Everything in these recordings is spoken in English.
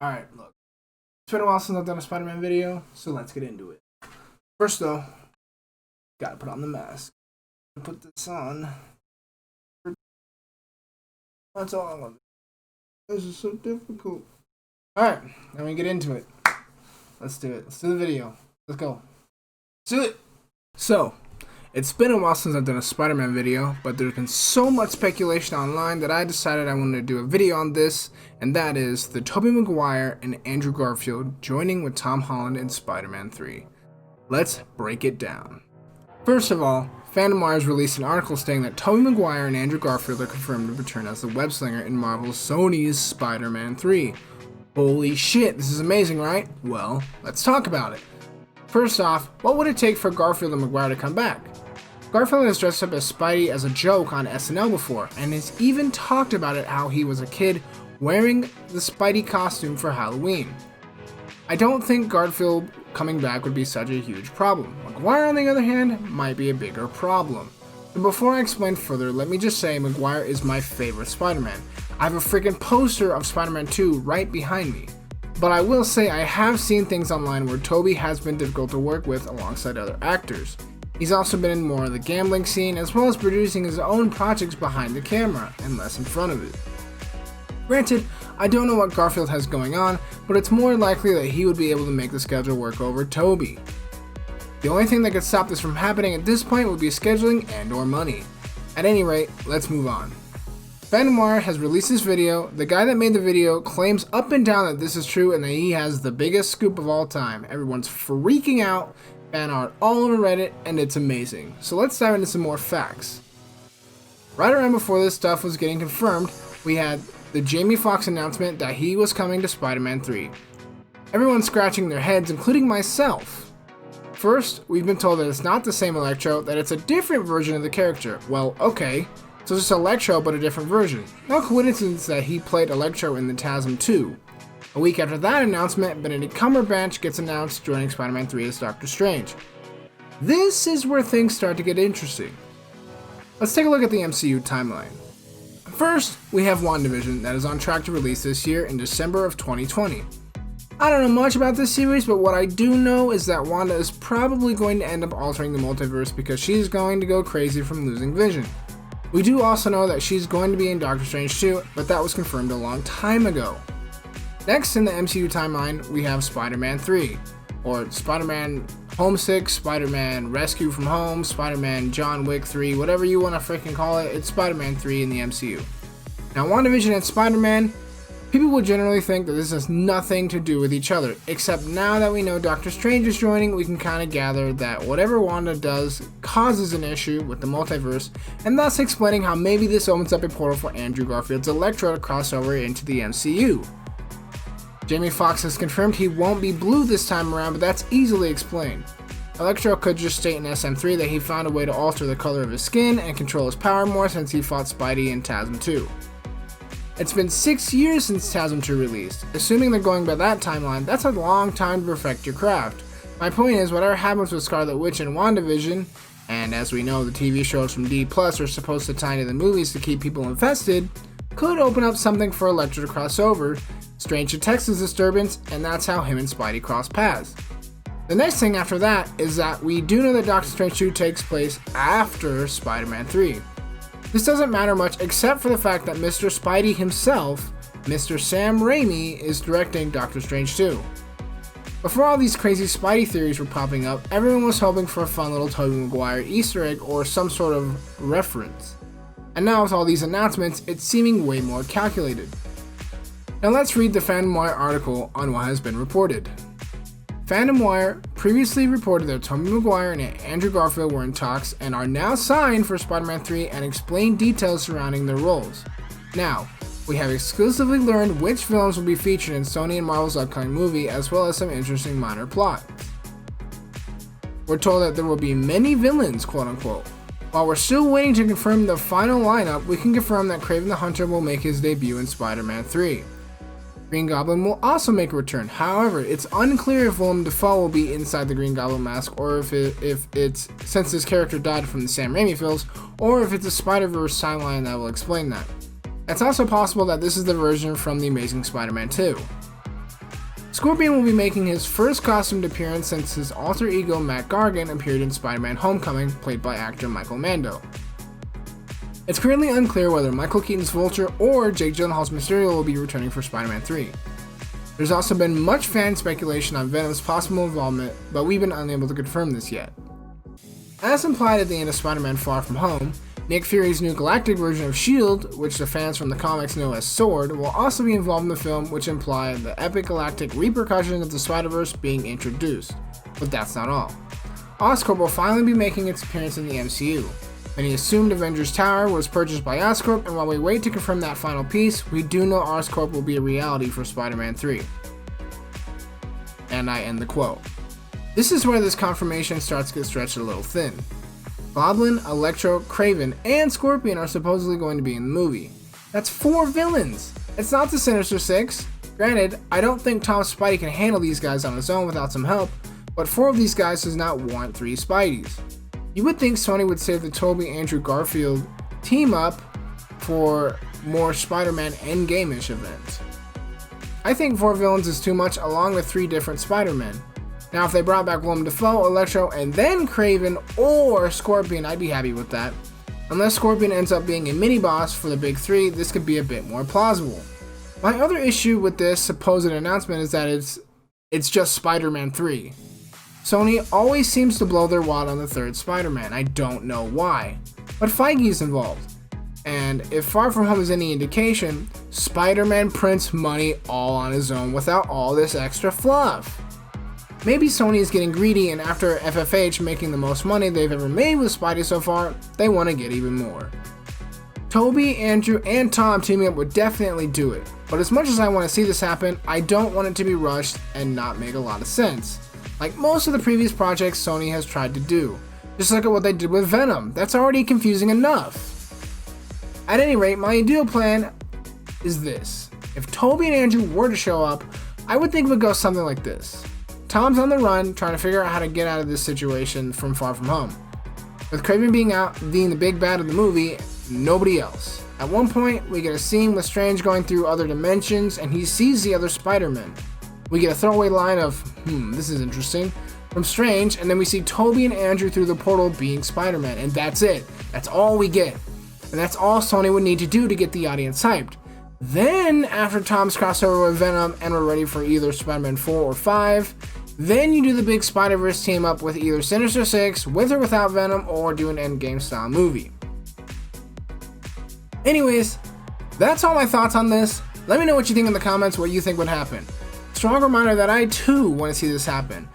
Alright, look. It's been a while since I've done a Spider-Man video, so let's get into it. First though, gotta put on the mask. Put this on. That's all of it. This is so difficult. Alright, now we get into it. Let's do it. Let's do the video. Let's go. Let's do it! So, it's been a while since I've done a Spider-Man video, but there's been so much speculation online that I decided I wanted to do a video on this, and that is the Tobey Maguire and Andrew Garfield joining with Tom Holland in Spider-Man 3. Let's break it down. First of all, FandomWire has released an article stating that Tobey Maguire and Andrew Garfield are confirmed to return as the web-slinger in Marvel's Sony's Spider-Man 3. Holy shit, this is amazing, right? Well, let's talk about it. First off, what would it take for Garfield and Maguire to come back? Garfield has dressed up as Spidey as a joke on SNL before, and has even talked about it how he was a kid wearing the Spidey costume for Halloween. I don't think Garfield coming back would be such a huge problem. Maguire, on the other hand, might be a bigger problem. But before I explain further, let me just say Maguire is my favorite Spider-Man. I have a freaking poster of Spider-Man 2 right behind me. But I will say I have seen things online where Tobey has been difficult to work with alongside other actors. He's also been in more of the gambling scene as well as producing his own projects behind the camera and less in front of it. Granted, I don't know what Garfield has going on, but it's more likely that he would be able to make the schedule work over Tobey. The only thing that could stop this from happening at this point would be scheduling and or money. At any rate, let's move on. FandomWire has released this video. The guy that made the video claims up and down that this is true and that he has the biggest scoop of all time. Everyone's freaking out, fan art all over Reddit, and it's amazing. So let's dive into some more facts. Right around before this stuff was getting confirmed, we had the Jamie Foxx announcement that he was coming to Spider-Man 3. Everyone's scratching their heads, including myself. First, we've been told that it's not the same Electro, that it's a different version of the character. Well, okay. So it's Electro, but a different version. No coincidence that he played Electro in the TASM 2. A week after that announcement, Benedict Cumberbatch gets announced joining Spider-Man 3 as Doctor Strange. This is where things start to get interesting. Let's take a look at the MCU timeline. First, we have WandaVision that is on track to release this year in December of 2020. I don't know much about this series, but what I do know is that Wanda is probably going to end up altering the multiverse because she's going to go crazy from losing Vision. We do also know that she's going to be in Doctor Strange 2, but that was confirmed a long time ago. Next in the MCU timeline, we have Spider-Man 3, or Spider-Man Homesick, Spider-Man Rescue from Home, Spider-Man John Wick 3, whatever you want to freaking call it, it's Spider-Man 3 in the MCU. Now WandaVision and Spider-Man, people will generally think that this has nothing to do with each other, except now that we know Doctor Strange is joining, we can kind of gather that whatever Wanda does causes an issue with the multiverse, and thus explaining how maybe this opens up a portal for Andrew Garfield's Electro to cross over into the MCU. Jamie Foxx has confirmed he won't be blue this time around, but that's easily explained. Electro could just state in SM3 that he found a way to alter the color of his skin and control his power more since he fought Spidey in TASM 2. It's been 6 years since TASM 2 released. Assuming they're going by that timeline, that's a long time to perfect your craft. My point is, whatever happens with Scarlet Witch and WandaVision, and as we know the TV shows from D+ are supposed to tie into the movies to keep people invested, could open up something for Electro to cross over, Strange detects his disturbance, and that's how him and Spidey cross paths. The next thing after that is that we do know that Doctor Strange 2 takes place after Spider-Man 3. This doesn't matter much except for the fact that Mr. Spidey himself, Mr. Sam Raimi, is directing Doctor Strange 2. Before all these crazy Spidey theories were popping up, everyone was hoping for a fun little Tobey Maguire Easter egg or some sort of reference. And now with all these announcements, it's seeming way more calculated. Now let's read the FandomWire article on what has been reported. FandomWire previously reported that Tobey Maguire and Andrew Garfield were in talks and are now signed for Spider-Man 3 and explained details surrounding their roles. Now, we have exclusively learned which films will be featured in Sony and Marvel's upcoming movie, as well as some interesting minor plots. We're told that there will be many villains, quote unquote. While we're still waiting to confirm the final lineup, we can confirm that Kraven the Hunter will make his debut in Spider-Man 3. Green Goblin will also make a return. However, it's unclear if Willem Dafoe will be inside the Green Goblin mask, or if it's since this character died from the Sam Raimi films, or if it's a Spider-Verse timeline that will explain that. It's also possible that this is the version from The Amazing Spider-Man 2. Scorpion will be making his first costumed appearance since his alter ego Matt Gargan appeared in Spider-Man Homecoming, played by actor Michael Mando. It's currently unclear whether Michael Keaton's Vulture or Jake Gyllenhaal's Mysterio will be returning for Spider-Man 3. There's also been much fan speculation on Venom's possible involvement, but we've been unable to confirm this yet. As implied at the end of Spider-Man Far From Home, Nick Fury's new galactic version of S.H.I.E.L.D., which the fans from the comics know as S.W.O.R.D., will also be involved in the film, which imply the epic galactic repercussions of the Spider-Verse being introduced. But that's not all. Oscorp will finally be making its appearance in the MCU. Many assumed Avengers Tower was purchased by Oscorp, and while we wait to confirm that final piece, we do know Oscorp will be a reality for Spider-Man 3. And I end the quote. This is where this confirmation starts to get stretched a little thin. Goblin, Electro, Kraven, and Scorpion are supposedly going to be in the movie. That's 4 villains! It's not the Sinister Six. Granted, I don't think Tom Spidey can handle these guys on his own without some help, but 4 of these guys does not warrant 3 Spideys. You would think Sony would save the Tobey Andrew Garfield team up for more Spider-Man Endgame-ish events. I think 4 villains is too much, along with 3 different Spider-Men. Now, if they brought back Willem Dafoe, Electro, and then Kraven or Scorpion, I'd be happy with that. Unless Scorpion ends up being a mini-boss for the big 3, this could be a bit more plausible. My other issue with this supposed announcement is that it's just Spider-Man 3. Sony always seems to blow their wad on the 3rd Spider-Man. I don't know why. But Feige's involved. And if Far From Home is any indication, Spider-Man prints money all on his own without all this extra fluff. Maybe Sony is getting greedy, and after FFH making the most money they've ever made with Spidey so far, they want to get even more. Tobey, Andrew, and Tom teaming up would definitely do it. But as much as I want to see this happen, I don't want it to be rushed and not make a lot of sense. Like most of the previous projects Sony has tried to do. Just look at what they did with Venom. That's already confusing enough. At any rate, my ideal plan is this. If Tobey and Andrew were to show up, I would think it would go something like this. Tom's on the run, trying to figure out how to get out of this situation from Far From Home. With Kraven being the big bad of the movie, nobody else. At one point, we get a scene with Strange going through other dimensions, and he sees the other Spider-Men. We get a throwaway line of, this is interesting, from Strange, and then we see Tobey and Andrew through the portal being Spider-Man, and that's it. That's all we get. And that's all Sony would need to do to get the audience hyped. Then, after Tom's crossover with Venom and we're ready for either Spider-Man 4 or 5, then you do the big Spider-Verse team up with either Sinister Six, with or without Venom, or do an Endgame style movie. Anyways, that's all my thoughts on this. Let me know what you think in the comments, what you think would happen. Strong reminder that I too want to see this happen.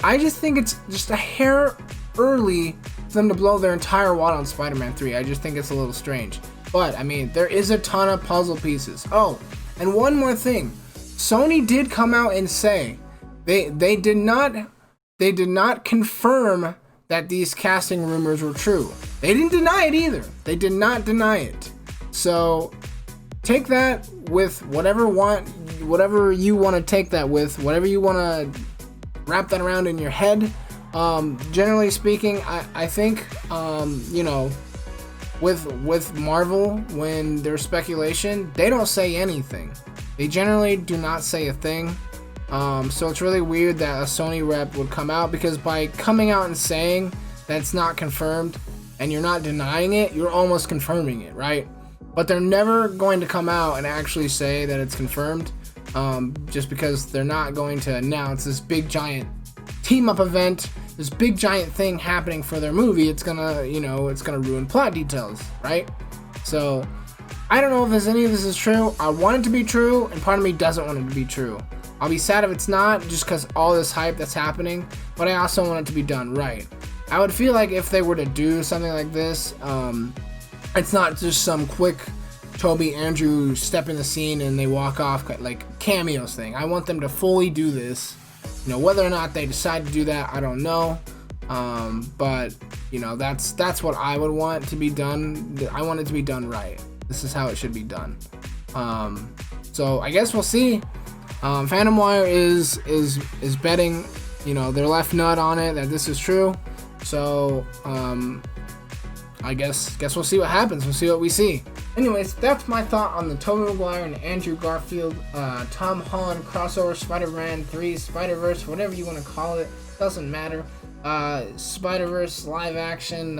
I just think it's just a hair early for them to blow their entire wad on Spider-Man 3. I just think it's a little strange. But, I mean, there is a ton of puzzle pieces. Oh, and one more thing. Sony did come out and say they did not confirm that these casting rumors were true. They didn't deny it either. They did not deny it. So take that with whatever you want to take that with, whatever you want to wrap that around in your head. Generally speaking, I think with Marvel, when there's speculation, they don't say anything. They generally do not say a thing. So it's really weird that a Sony rep would come out, because by coming out and saying that's not confirmed and you're not denying it, you're almost confirming it, right? But they're never going to come out and actually say that it's confirmed, just because they're not going to announce this big giant team up event, this big giant thing happening for their movie. It's gonna ruin plot details, right? So I don't know if any of this is true. I want it to be true, and part of me doesn't want it to be true. I'll be sad if it's not, just because all this hype that's happening, but I also want it to be done right. I would feel like if they were to do something like this, it's not just some quick Tobey, Andrew step in the scene and they walk off like cameos thing. I want them to fully do this. Whether or not they decide to do that, I don't know. But that's what I would want to be done. I want it to be done right. This is how it should be done. So I guess we'll see. Phantom Wire is betting, their left nut on it that this is true. So I guess we'll see what happens. We'll see what we see. Anyways, that's my thought on the Tobey Maguire and Andrew Garfield, Tom Holland crossover, Spider-Man 3, Spider-Verse, whatever you want to call it, doesn't matter. Spider-Verse live action,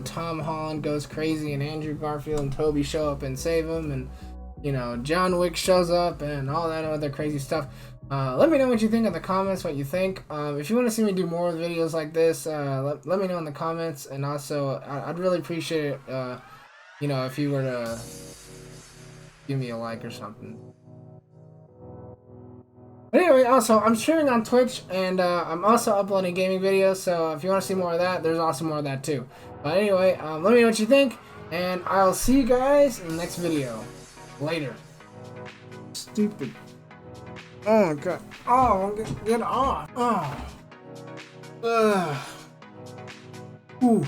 Tom Holland goes crazy and Andrew Garfield and Tobey show up and save him, and you know, John Wick shows up and all that other crazy stuff. Let me know what you think in the comments, what you think. If you want to see me do more videos like this, let me know in the comments, and also I'd really appreciate it, you know, if you were to give me a like or something. But anyway, also, I'm streaming on Twitch, and I'm also uploading gaming videos, so if you want to see more of that, there's also more of that too. But anyway, let me know what you think, and I'll see you guys in the next video. Later. Stupid. Oh my god. Oh, get off. Oh. Ugh. Ooh.